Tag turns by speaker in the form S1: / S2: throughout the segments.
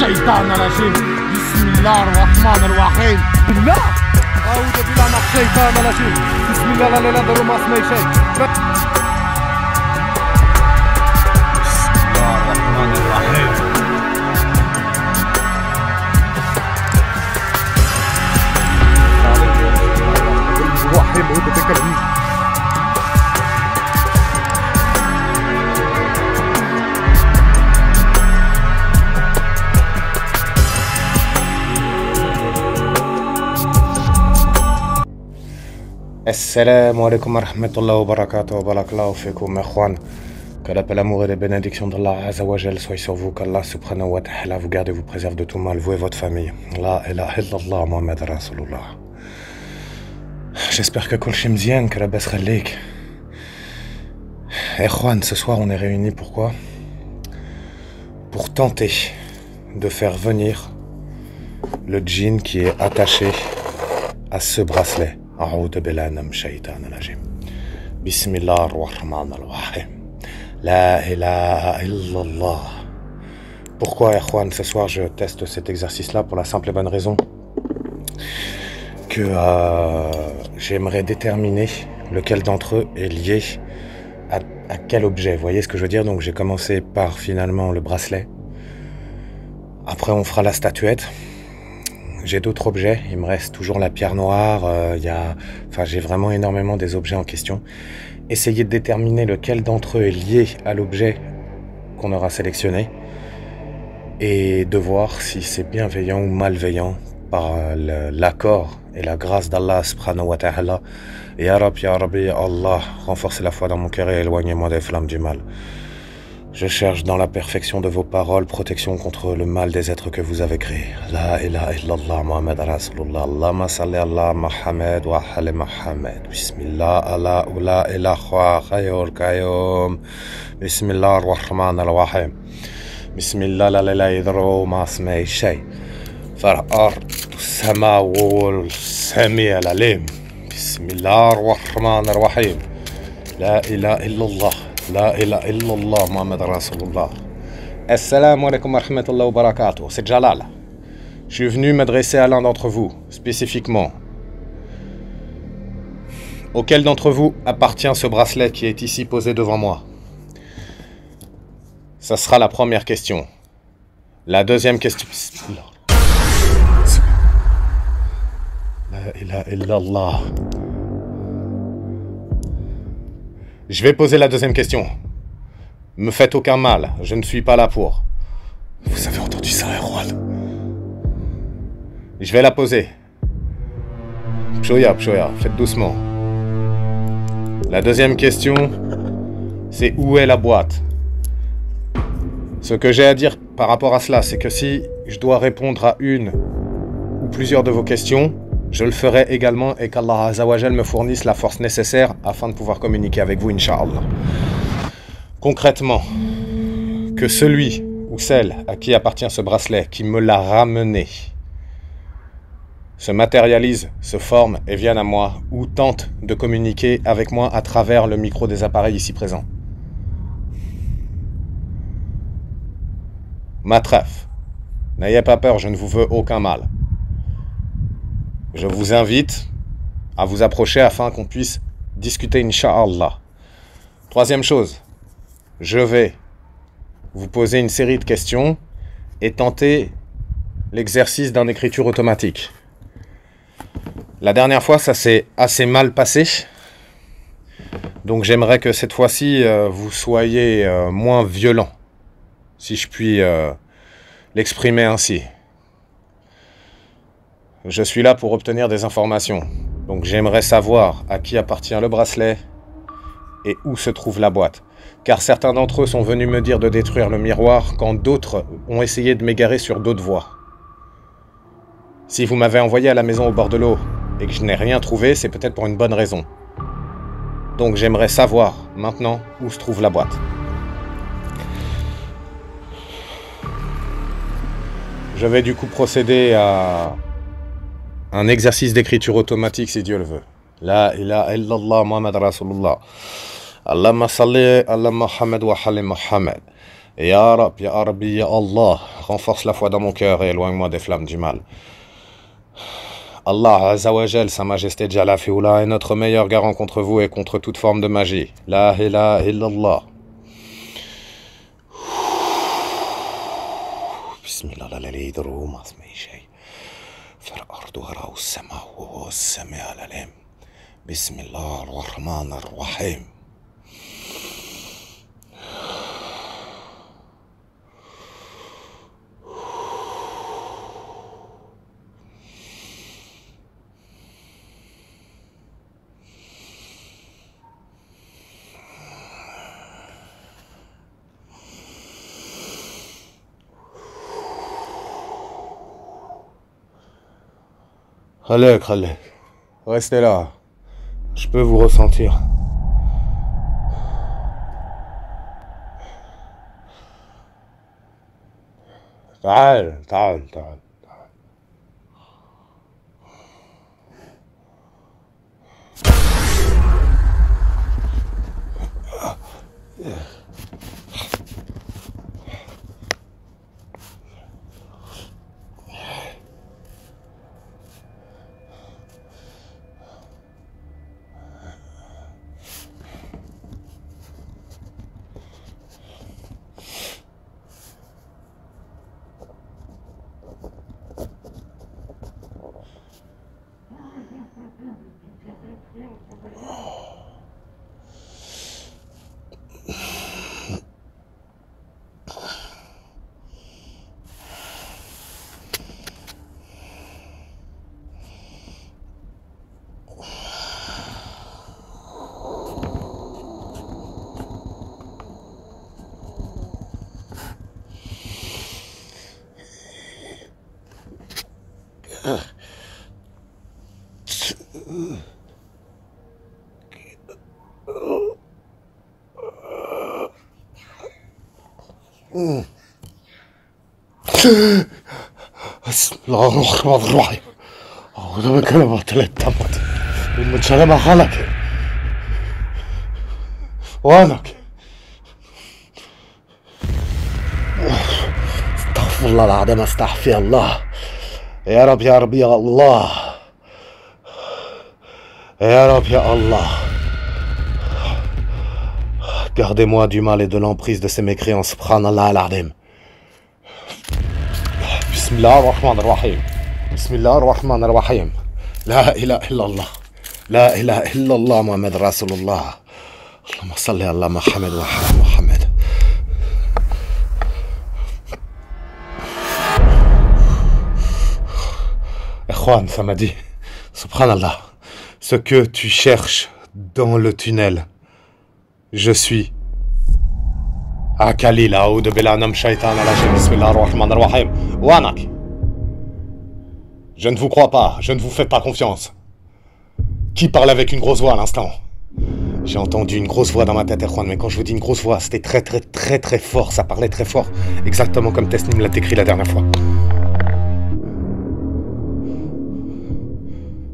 S1: الشيطان الرجيم بسم الله الرحمن الرحيم لا أعوذ بالله من الشيطان الرجيم بسم الله لا نضر ما اسمه شيء بسم الله الرحمن الرحيم الرحيم هو تذكرني Assalamu alaikum wa rahmatullahi wa barakatuh wa barakallahu fikum ikhwan. Que la paix, l'amour et les bénédictions d'Allah Azza wa Jal soient sur vous, qu'Allah subhanahu wa ta'ala vous garde et vous préserve de tout mal, vous et votre famille. La ilaha illallah Muhammad Rasulullah. J'espère que kol shimzien, que la baisse khalik. Ikhwan, ce soir on est réunis pourquoi? Pour tenter de faire venir le djinn qui est attaché à ce bracelet. أعوذ بالله من الشيطان الرجيم بسم الله الرحمن الرحيم لا إله إلا الله. Pourquoi, Ikhwan, ce soir je teste cet exercice-là pour la simple et bonne raison que j'aimerais déterminer lequel d'entre eux est lié à quel objet. Vous voyez ce que je veux dire? Donc j'ai commencé par finalement le bracelet. Après on fera la statuette. J'ai d'autres objets, il me reste toujours la pierre noire, j'ai vraiment énormément des objets en question. Essayez de déterminer lequel d'entre eux est lié à l'objet qu'on aura sélectionné et de voir si c'est bienveillant ou malveillant par l'accord et la grâce d'Allah subhanahu wa ta'ala. Ya Rabbi, Allah, renforcez la foi dans mon cœur et éloignez-moi des flammes du mal. Je cherche dans la perfection de vos paroles protection contre le mal des êtres que vous avez créés. La ilaha illallah Muhammad Rasulullah. Allahumma salli ala Muhammad wa ala Muhammad. Bismillah ala ula ilaha khayyul qayyum. Bismillah ar-Rahman ar-Rahim. Bismillah la yadru ma ismihi shay. Far'ard as-sama wal sami' al-alim. Bismillah ar-Rahman ar-Rahim. La ilaha illallah. La ilaha illallah Muhammad Rasulullah. Assalamu alaikum wa rahmatullahi wa barakatuh. C'est Jalal. Je suis venu m'adresser à l'un d'entre vous, spécifiquement. Auquel d'entre vous appartient ce bracelet qui est ici posé devant moi? Ça sera la première question. La deuxième question... La ilaha illallah. Je vais poser la deuxième question. Me faites aucun mal, je ne suis pas là pour. Vous avez entendu ça, Erwan? Je vais la poser. Pchoya, faites doucement. La deuxième question, c'est où est la boîte? Ce que j'ai à dire par rapport à cela, c'est que si je dois répondre à une ou plusieurs de vos questions, je le ferai également et qu'Allah Azza wa Jal me fournisse la force nécessaire afin de pouvoir communiquer avec vous, Inch'Allah. Concrètement, que celui ou celle à qui appartient ce bracelet, qui me l'a ramené, se matérialise, se forme et vienne à moi ou tente de communiquer avec moi à travers le micro des appareils ici présents. Matraf, n'ayez pas peur, je ne vous veux aucun mal. Je vous invite à vous approcher afin qu'on puisse discuter, Inch'Allah. Troisième chose, je vais vous poser une série de questions et tenter l'exercice d'une écriture automatique. La dernière fois, ça s'est assez mal passé. Donc j'aimerais que cette fois-ci, vous soyez moins violent, si je puis l'exprimer ainsi. Je suis là pour obtenir des informations. Donc j'aimerais savoir à qui appartient le bracelet et où se trouve la boîte. Car certains d'entre eux sont venus me dire de détruire le miroir quand d'autres ont essayé de m'égarer sur d'autres voies. Si vous m'avez envoyé à la maison au bord de l'eau et que je n'ai rien trouvé, c'est peut-être pour une bonne raison. Donc j'aimerais savoir maintenant où se trouve la boîte. Je vais du coup procéder à un exercice d'écriture automatique si Dieu le veut. La ilaha illallah Muhammad Rasulullah. Allahumma salli ala Muhammad wa ala Muhammad. Ya Rabbi, Ya Allah, renforce la foi dans mon cœur et éloigne-moi des flammes du mal. Allah Azzawajal, Sa Majesté Jalla Fioula, est notre meilleur garant contre vous et contre toute forme de magie. La ilaha illallah. Bismillah la yadru ma ismi shay. Fil ardi wa as-samaa wa as-sami' al-alim. Bismillah ar-Rahman ar-Rahim. Khalek, Khalek, restez là. Je peux vous ressentir. تعال تعال تعال. بسم الله الرحمن الرحيم. أعوذ بكلمات الله التامات من شر ما خلق وأنك استغفر الله العظيم استغفر الله. يا رب يا رب يا الله يا رب يا الله. Gardez-moi du mal et de l'emprise de ces mécréants. Subhanallah al-Azim. Bismillah ar-Rahman ar-Rahim. Bismillah ar-Rahman ar-Rahim. La ilaha illallah. La ilaha illallah Muhammad Rasulullah. Allahumma salli ala Muhammad wa ala Muhammad. Ikhwan, ça m'a dit. Subhanallah. Ce que tu cherches dans le tunnel. Je suis à Khalil, Aoud Belanam Shaitan Alajim, Bismillah ar-Rahman ar-Rahim. Wanak. Je ne vous crois pas, je ne vous fais pas confiance. Qui parle avec une grosse voix à l'instant? J'ai entendu une grosse voix dans ma tête, Erwan, mais quand je vous dis une grosse voix, c'était très fort, ça parlait très fort. Exactement comme Tesnim l'a écrit la dernière fois.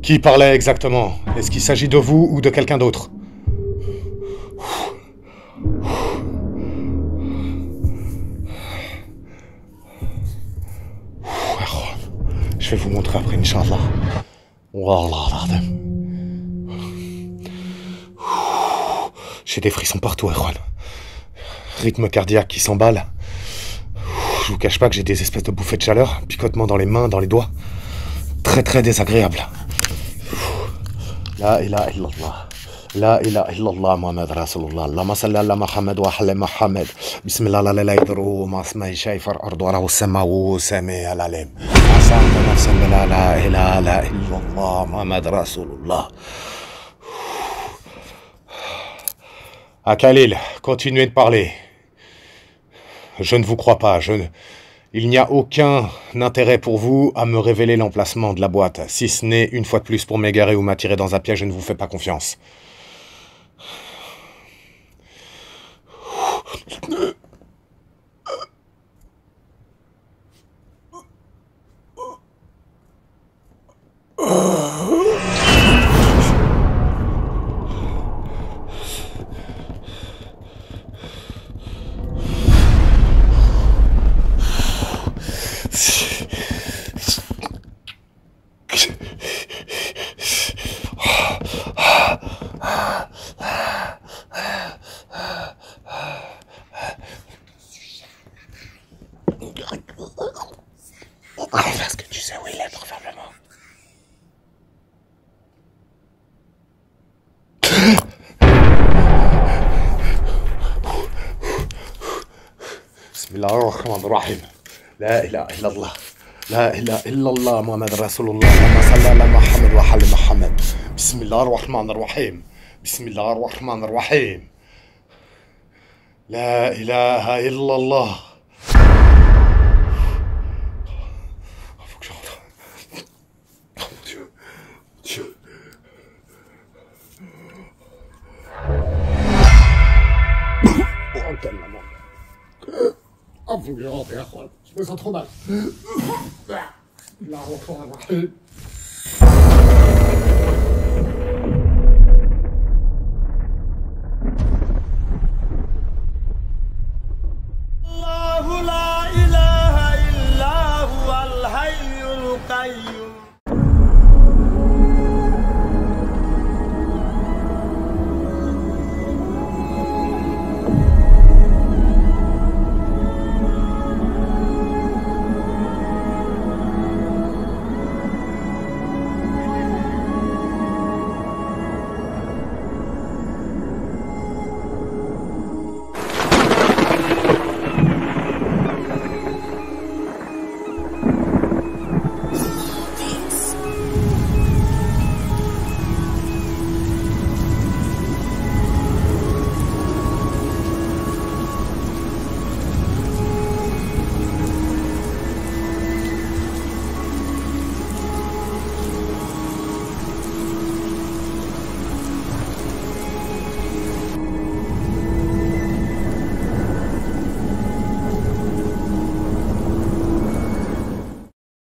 S1: Qui parlait exactement? Est-ce qu'il s'agit de vous ou de quelqu'un d'autre? Je vais vous montrer après, Inch'Allah. Wallah, j'ai des frissons partout, Erwan. Rythme cardiaque qui s'emballe. Je vous cache pas que j'ai des espèces de bouffées de chaleur, picotements dans les mains, dans les doigts. Très désagréable. La ilaha illallah. La ilaha illallah Muhammad Rasulullah. Allahumma salli ala Muhammad wa ala Muhammad. Bismillah la la yadru ma ismi shay far ardu wa as-samaa wa sami al-alim. La ilaha illallah Muhammad Rasulullah. À Khalil, continuez de parler. Je ne vous crois pas, il n'y a aucun intérêt pour vous à me révéler l'emplacement de la boîte, si ce n'est une fois de plus pour m'égarer ou m'attirer dans un piège, je ne vous fais pas confiance. بسم الله الرحمن الرحيم. لا إله إلا الله. لا إله إلا الله محمد رسول الله. اللهم صل على محمد وعلى محمد. بسم الله الرحمن الرحيم. بسم الله الرحمن الرحيم. لا إله إلا الله. Oh, faut que je rentre, je me sens trop mal. Là, on va